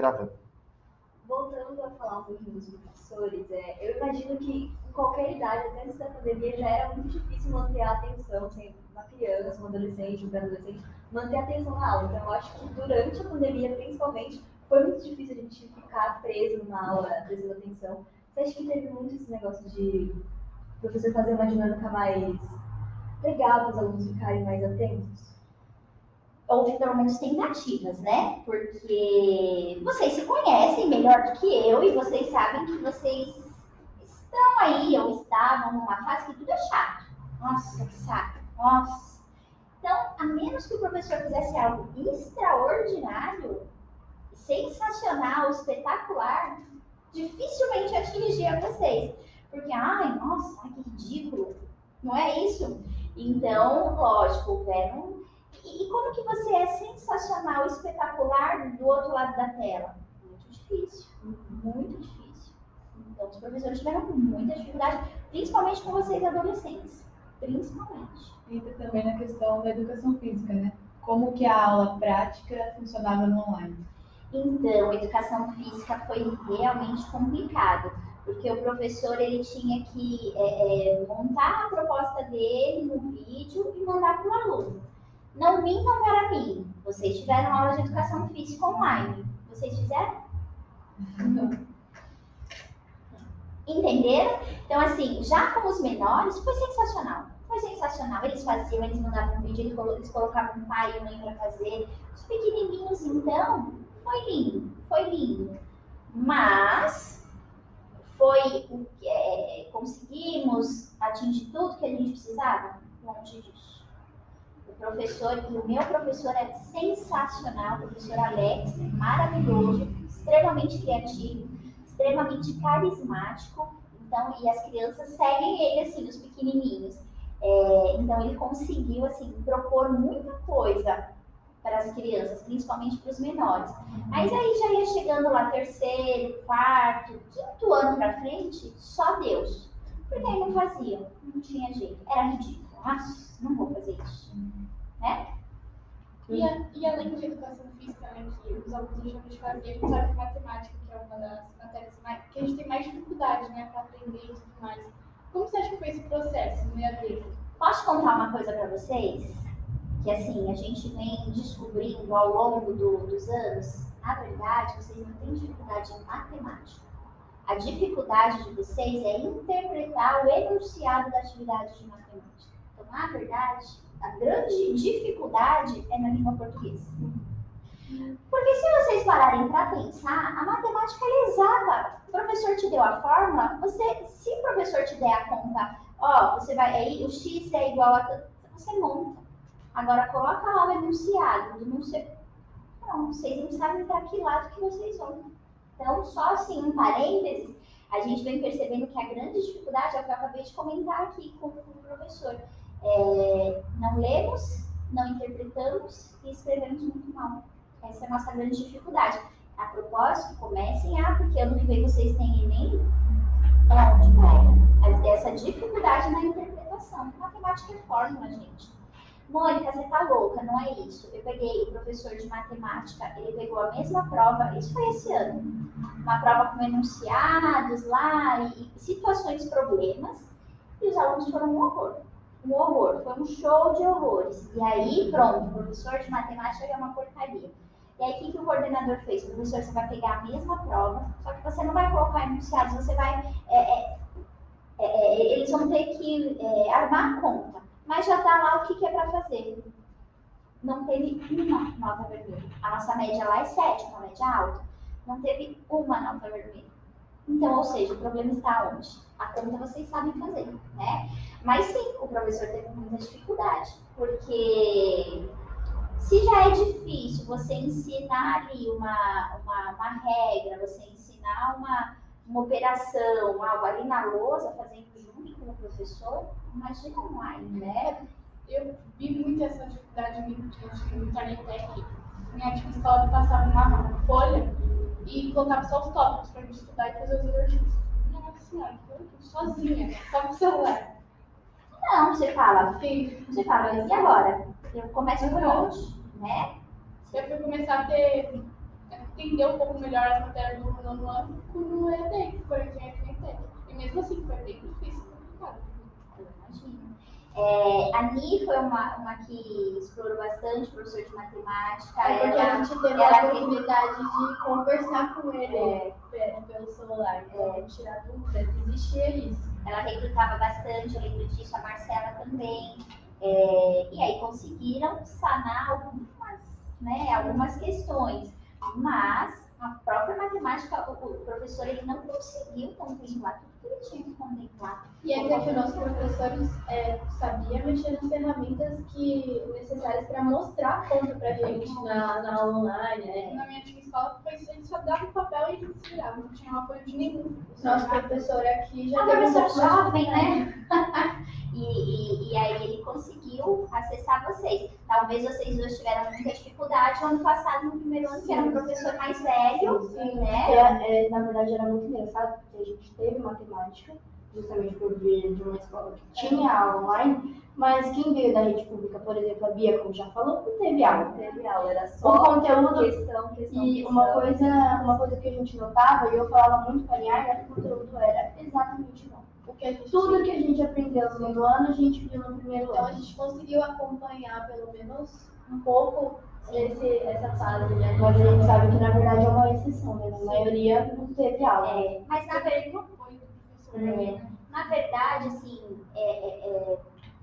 Gravando. Voltando a falar um pouquinho dos professores, eu imagino que em qualquer idade, até antes da pandemia, já era muito difícil manter a atenção, assim, uma criança, um adolescente, um pré-adolescente, manter a atenção na aula. Então, eu acho que durante a pandemia, principalmente, foi muito difícil a gente ficar preso numa aula, prestando atenção. Você acha que teve muito esse negócio de o professor fazer uma dinâmica mais legal para os alunos ficarem mais atentos? Houve pelo menos tentativas, né? Porque vocês se conhecem melhor do que eu e vocês sabem que vocês estão aí ou estavam numa fase que tudo é chato. Nossa, que saco. Nossa. Então, a menos que o professor fizesse algo extraordinário, sensacional, espetacular, dificilmente atingia vocês. Porque, ai, nossa, ai, que ridículo. Não é isso? Então, lógico, houveram. E como que você é sensacional, espetacular do outro lado da tela? Muito difícil, muito difícil. Então, os professores tiveram muita dificuldade, principalmente com vocês adolescentes, principalmente. Entra também na questão da educação física, né? Como que a aula prática funcionava no online? Então, a educação física foi realmente complicado, porque o professor ele tinha que montar a proposta dele no vídeo e mandar para o aluno. Não mintam para mim. Vocês tiveram aula de educação física online. Vocês fizeram? Não. Entenderam? Então, assim, já com os menores, foi sensacional. Foi sensacional. Eles faziam, eles mandavam um vídeo, eles colocavam um pai e mãe para fazer. Os pequenininhos, então, foi lindo. Foi lindo. Mas foi conseguimos atingir tudo que a gente precisava? Longe disso. O professor, e o meu professor é sensacional, o professor Alex, é maravilhoso, extremamente criativo, extremamente carismático, então, e as crianças seguem ele, assim, os pequenininhos. Então, ele conseguiu, assim, propor muita coisa para as crianças, principalmente para os menores. Mas aí já ia chegando lá terceiro, quarto, quinto ano para frente, só Deus. Porque aí não fazia, não tinha jeito, era ridículo. Nossa, não vou fazer isso. Né? E além de educação física, né, que os alunos geralmente faziam, a gente sabe que matemática, que é uma das matérias que a gente tem mais dificuldade, né, para aprender e tudo mais. Como você acha que foi esse processo no EAD? Posso contar uma coisa para vocês? Que assim, a gente vem descobrindo ao longo dos anos, na verdade, vocês não têm dificuldade em matemática. A dificuldade de vocês é interpretar o enunciado da atividade de matemática. Então, na verdade, a grande dificuldade é na língua portuguesa. Porque se vocês pararem para pensar, a matemática é exata. O professor te deu a fórmula, se o professor te der a conta, você vai aí, o x é igual a... Você monta. Agora, coloca lá o enunciado, não sei... Não, vocês não sabem para que lado que vocês vão. Então, só assim, um parênteses, a gente vem percebendo que a grande dificuldade é o que eu acabei de comentar aqui com o professor. Não lemos, não interpretamos e escrevemos muito mal. Essa é a nossa grande dificuldade. A propósito, comecem porque ano que vem vocês têm Enem, onde pega essa dificuldade na interpretação. Matemática é fórmula, gente. Mônica, você tá louca, não é isso. Eu peguei o professor de matemática, ele pegou a mesma prova, isso foi esse ano, uma prova com enunciados lá e situações, problemas, e os alunos foram um horror. Um horror, foi um show de horrores. E aí, pronto, o professor de matemática é uma porcaria. E aí, o que o coordenador fez? Professor, você vai pegar a mesma prova, só que você não vai colocar enunciados, você vai... eles vão ter que armar a conta. Mas já está lá o que é para fazer. Não teve uma nota vermelha. A nossa média lá é 7, uma média alta. Não teve uma nota vermelha. Então, ou seja, o problema está onde? A conta vocês sabem fazer, né? Mas sim, o professor teve muita dificuldade, porque se já é difícil você ensinar ali uma regra, você ensinar uma operação, algo ali na lousa, fazendo junto com o professor, imagina online, né? Eu vi muito essa dificuldade no Carnetec. Minha antiga escola passava uma folha e colocava só os tópicos para a gente estudar e fazer os exercícios. Nossa senhora, eu sozinha, só com o celular. Não, você fala, Sim. e agora? Eu começo por onde, né? Eu fui começar a ter entender um pouco melhor as matérias do nono ano no EAD, que foi engenharia de tech. E mesmo assim foi bem difícil e complicado. Eu imagino. A Ni foi uma que explorou bastante, professor de matemática. É porque a gente teve a ela oportunidade de conversar com ele pelo celular, então tirar dúvidas, existia isso. Ela replicava bastante, eu lembro disso, a Marcela também. E aí conseguiram sanar algumas questões. Mas a própria matemática, o professor ele não conseguiu contemplar tudo que ele tinha que contemplar. E ainda que os nossos professores sabiam mexer nas ferramentas necessárias para mostrar ponto para a gente na aula online, né? Na minha antiga escola, a gente só dava o papel e a gente se virava, não tinha apoio de nenhum. Nosso professor aqui já A teve um professora pouco mais jovem, de né? E aí ele conseguiu acessar vocês. Talvez vocês dois tiveram muita dificuldade no ano passado, no primeiro ano, que era um professor mais velho, né? Na verdade, era muito engraçado, porque a gente teve matemática, justamente por vir de uma escola que tinha aula online, mas quem veio da rede pública, por exemplo, a Bia, como já falou, não teve aula. Não teve aula, era O só conteúdo, questão. e uma coisa que a gente notava, e eu falava muito com a Niara, era que o conteúdo era exatamente igual. Tudo que a gente aprendeu no segundo ano, a gente viu no primeiro Então a ano. gente conseguiu acompanhar pelo menos um pouco essa fase, né? Mas a gente sabe que na verdade é uma exceção, né? A maioria não teve aula. Mas na verdade, assim,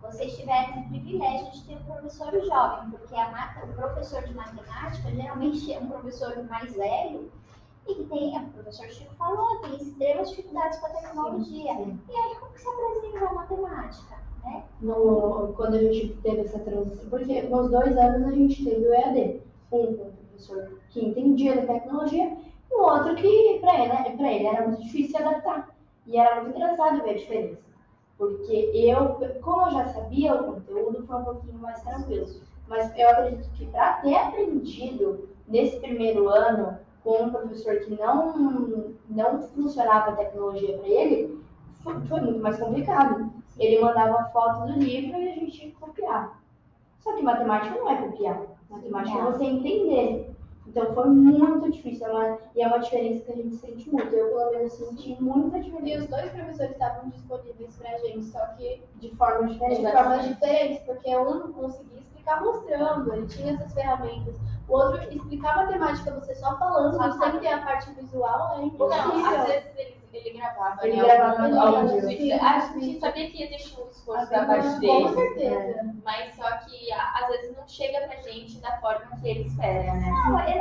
vocês tiveram o privilégio de ter um professor jovem, porque o professor de matemática geralmente é um professor mais velho e que tem, o professor Chico falou, tem extremas dificuldades com a tecnologia. Sim. E aí, como que se apresenta a matemática, né? Quando a gente teve essa transição, porque nos 2 anos a gente teve o EAD, com um professor que entendia da tecnologia e o outro que para ele era muito difícil se adaptar. E era muito engraçado ver a diferença, porque como eu já sabia o conteúdo, foi um pouquinho mais tranquilo. Mas eu acredito que para ter aprendido nesse primeiro ano com um professor que não funcionava a tecnologia para ele, foi muito mais complicado. Ele mandava foto do livro e a gente tinha que copiar. Só que matemática não é copiar. Matemática é você entender. Então foi muito difícil. E é uma diferença que a gente sente muito. Eu, pelo menos, senti muita E diferença. os dois professores estavam disponíveis pra gente, só que De forma diferente. de formas diferentes, porque um conseguia explicar mostrando, ele tinha essas ferramentas. O outro explicar matemática, você só falando, sem ter a parte visual, é impossível. Não, às vezes ele gravava, Ele né? gravava áudio. áudio. A gente sabia que existia um esforço da parte Com dele, certeza. mas só que às vezes não chega pra gente da forma que ele espera, né?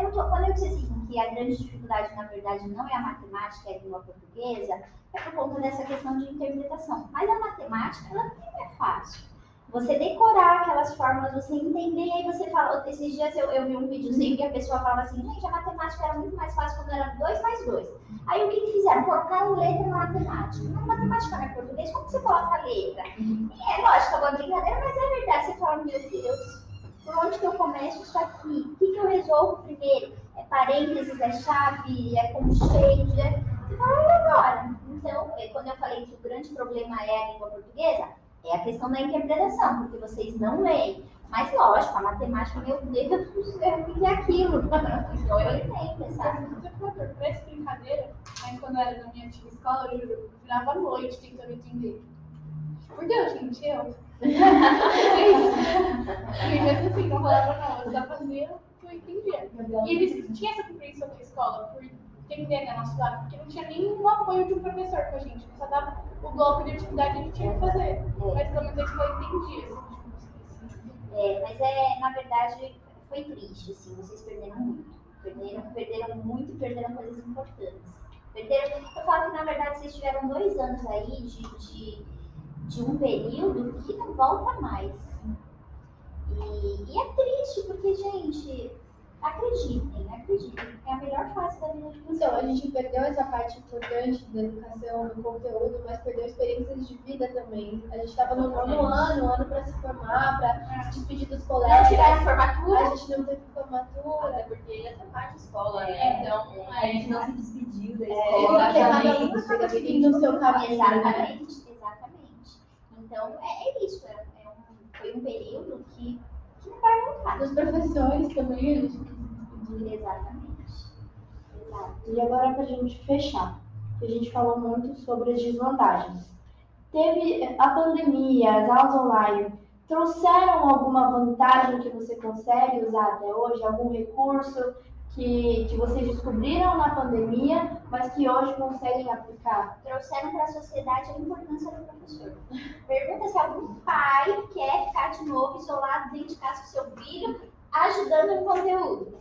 Não, quando eu disse assim, que a grande dificuldade, na verdade, não é a matemática, é a língua portuguesa, é por conta dessa questão de interpretação. Mas a matemática, ela também é fácil. Você decorar aquelas fórmulas, você entender, e aí você fala, esses dias eu vi um videozinho que a pessoa falava assim, gente, a matemática era muito mais fácil quando era 2 mais 2. Aí o que fizeram? Colocaram letra na matemática. Mas matemática não é português, como que você coloca a letra? E é lógico, é uma brincadeira, mas é verdade. Você fala, meu Deus, por onde que eu começo isso aqui? O que eu resolvo primeiro? É parênteses, é chave, é concheito, Você fala, e agora? Então, quando eu falei que o grande problema é a língua portuguesa, é a questão da interpretação, porque vocês não leem. Mas, lógico, a matemática, meu Deus do céu, o que é aquilo? Então, eu entendo, sabe? Pra essa brincadeira, aí quando eu era na minha antiga escola, eu virava à noite tentando entender. Por Deus, gente, eu. E mesmo assim, não falava não, eu só fazia o que eu entendia. E eles tinham essa compreensão da escola, por entender, né, nosso lado, porque não tinha nenhum apoio de um professor com a gente, ele só dava o bloco de atividade que a gente tinha que fazer. Mas pelo menos a escola entendia, assim, Mas na verdade, foi triste, assim, vocês perderam muito. Perderam muito e perderam coisas importantes. Eu falo que, na verdade, vocês tiveram 2 anos aí de um período que não volta mais. E é triste, porque, gente, acreditem, é a melhor fase da vida de vocês. Então, a gente perdeu essa parte importante da educação, do conteúdo, mas perdeu experiências de vida também. A gente estava no 9º ano para se formar, para se despedir dos Não colegas. tiveram formatura? A gente não teve formatura. Até porque ia ter mais de escola, né? Então, A gente não se despediu da Porque escola. cada um estava seguindo o seu caminho, né? Exatamente. Então, é isso. Foi um período que não vai voltar. Dos professores também, a gente quis se despedir. Exatamente. E agora, para a gente fechar, que a gente falou muito sobre as desvantagens. Teve a pandemia, as aulas online, trouxeram alguma vantagem que você consegue usar até hoje? Algum recurso que vocês descobriram na pandemia, mas que hoje conseguem aplicar? Trouxeram para a sociedade a importância do professor. Pergunta se algum pai quer ficar de novo isolado dentro de casa com seu filho, ajudando no conteúdo.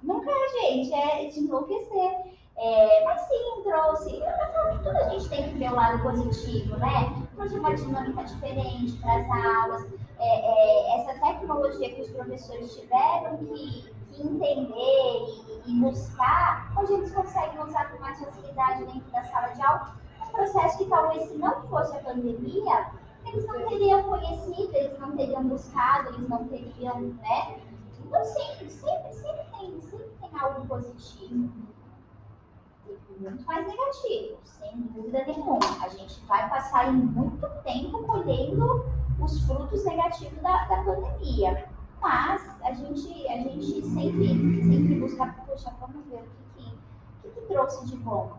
Nunca, gente, é de enlouquecer. Mas sim, trouxe. Eu falo que tudo a gente tem que ver o lado positivo, né? Trouxe uma dinâmica diferente para as aulas. Essa tecnologia que os professores tiveram que entender e buscar, hoje eles conseguem usar com mais facilidade dentro da sala de aula. Um processo que talvez, se não fosse a pandemia, eles não teriam conhecido, eles não teriam buscado, eles não teriam, né? Então, sempre tem algo positivo. Muito mais negativo, sem dúvida nenhuma. A gente vai passar aí muito tempo colhendo os frutos negativos da pandemia. Mas a gente sempre busca, poxa, vamos ver o que trouxe de bom.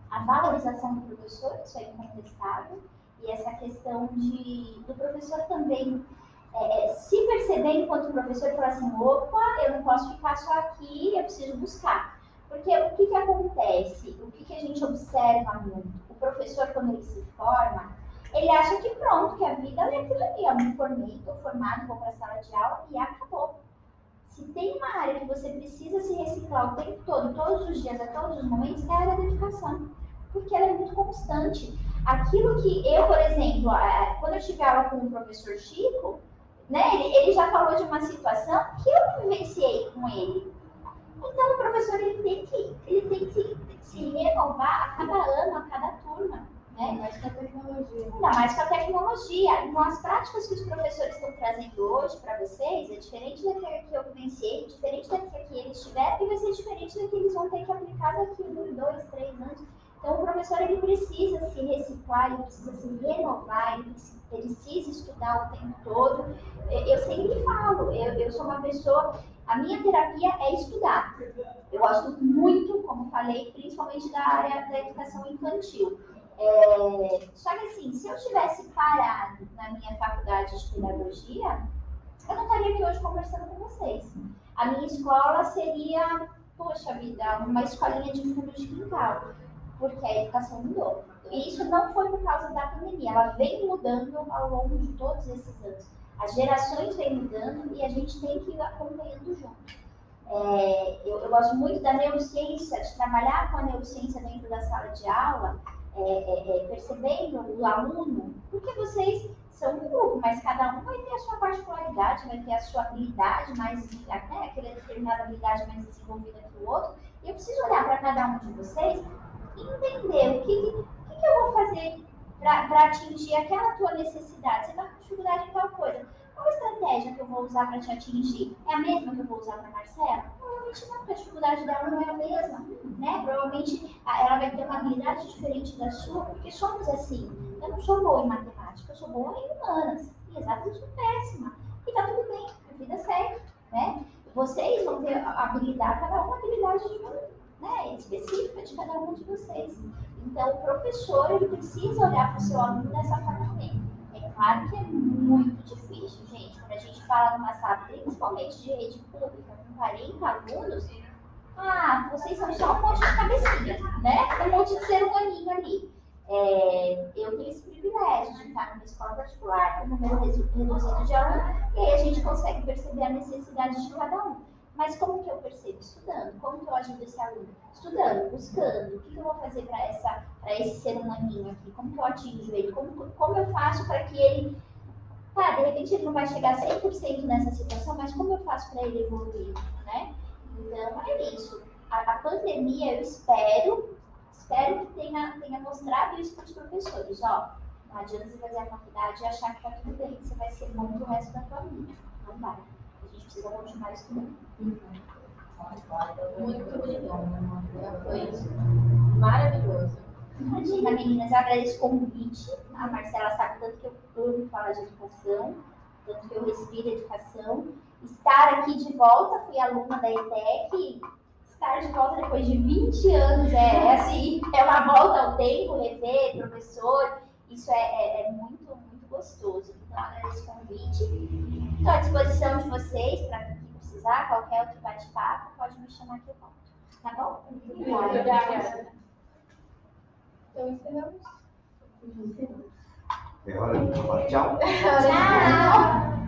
A valorização do professor, isso é incontestável, e essa questão do professor também se perceber enquanto professor e falar assim, opa, eu não posso ficar só aqui, eu preciso buscar. Porque o que acontece? O que a gente observa muito? O professor, quando ele se forma, ele acha que pronto, que a vida é aquilo ali. Eu me formei, estou formado, vou para a sala de aula e acabou. Se tem uma área que você precisa se reciclar o tempo todo, todos os dias, a todos os momentos, é a área da educação. Porque ela é muito constante. Aquilo que eu, por exemplo, quando eu tive aula com o professor Chico, né, ele já falou de uma situação que eu vivenciei com ele. Então, o professor ele tem que se renovar a cada ano, a cada turma. Né? Ainda mais com a tecnologia. Ainda mais com a tecnologia. Então, as práticas que os professores estão trazendo hoje para vocês é diferente daquilo que eu vivenciei, diferente daquilo que eles tiveram e vai ser diferente daquilo que eles vão ter que aplicar daqui 1, 2, 3 anos. Então, o professor ele precisa se reciclar, ele precisa se renovar, ele precisa estudar o tempo todo. Eu sempre falo, eu sou uma pessoa, a minha terapia é estudar. Eu gosto muito, como falei, principalmente da área da educação infantil. Só que assim, se eu tivesse parado na minha faculdade de pedagogia, eu não estaria aqui hoje conversando com vocês. A minha escola seria, poxa vida, uma escolinha de fundo de quintal, porque a educação mudou. E isso não foi por causa da pandemia, ela vem mudando ao longo de todos esses anos. As gerações vêm mudando e a gente tem que ir acompanhando junto. Eu gosto muito da neurociência, de trabalhar com a neurociência dentro da sala de aula, percebendo o aluno, porque vocês são um grupo, mas cada um vai ter a sua particularidade, vai ter a sua habilidade mais, né, aquela determinada habilidade mais desenvolvida que o outro, e eu preciso olhar para cada um de vocês e entender o que eu vou fazer para atingir aquela tua necessidade. Você está com dificuldade em tal coisa. Qual a estratégia que eu vou usar para te atingir? É a mesma que eu vou usar para a Marcela? Provavelmente não, porque a dificuldade dela não é a mesma, né? Provavelmente ela vai ter uma habilidade diferente da sua, porque somos assim. Eu não sou boa em matemática, eu sou boa em humanas. E exato, eu sou péssima. E tá tudo bem, a vida segue, né? Vocês vão ter a habilidade, cada uma habilidade de né, específica de cada um de vocês. Então, o professor ele precisa olhar para o seu aluno dessa forma também. É claro que é muito difícil, gente. Quando a gente fala numa sala, principalmente de rede pública, com 40 alunos, vocês são só um monte de cabecinha, né? Um monte de ser humaninho ali. Eu tenho esse privilégio de estar numa escola particular, com um número reduzido de alunos, e aí a gente consegue perceber a necessidade de cada um. Mas como que eu percebo? Estudando. Como que eu ajudo esse aluno? Estudando, buscando. O que eu vou fazer para esse ser humaninho aqui? Como que eu atinjo ele? Como eu faço para que ele... de repente ele não vai chegar a 100% nessa situação, mas como eu faço para ele evoluir, né? Então, é isso. A pandemia, eu espero que tenha mostrado isso para os professores. Ó, não adianta você fazer a faculdade e achar que tá tudo bem, que você vai ser bom pro resto da tua vida. Não vai. A gente precisa continuar estudando. Muito obrigada. Foi maravilhoso. Imagina, meninas, eu agradeço o convite. A Marcela sabe tanto que eu amo falar de educação, tanto que eu respiro educação. Estar aqui de volta, fui aluna da ETEC, estar de volta depois de 20 anos. É assim, é uma volta ao tempo, rever professor. Isso é muito, muito gostoso. Então, agradeço o convite. Estou à disposição de vocês para quem precisar, qualquer outro bate-papo, pode me chamar que eu volto. Tá bom? Obrigada. Então, encerramos. Não sei. É hora de falar tchau. Tchau!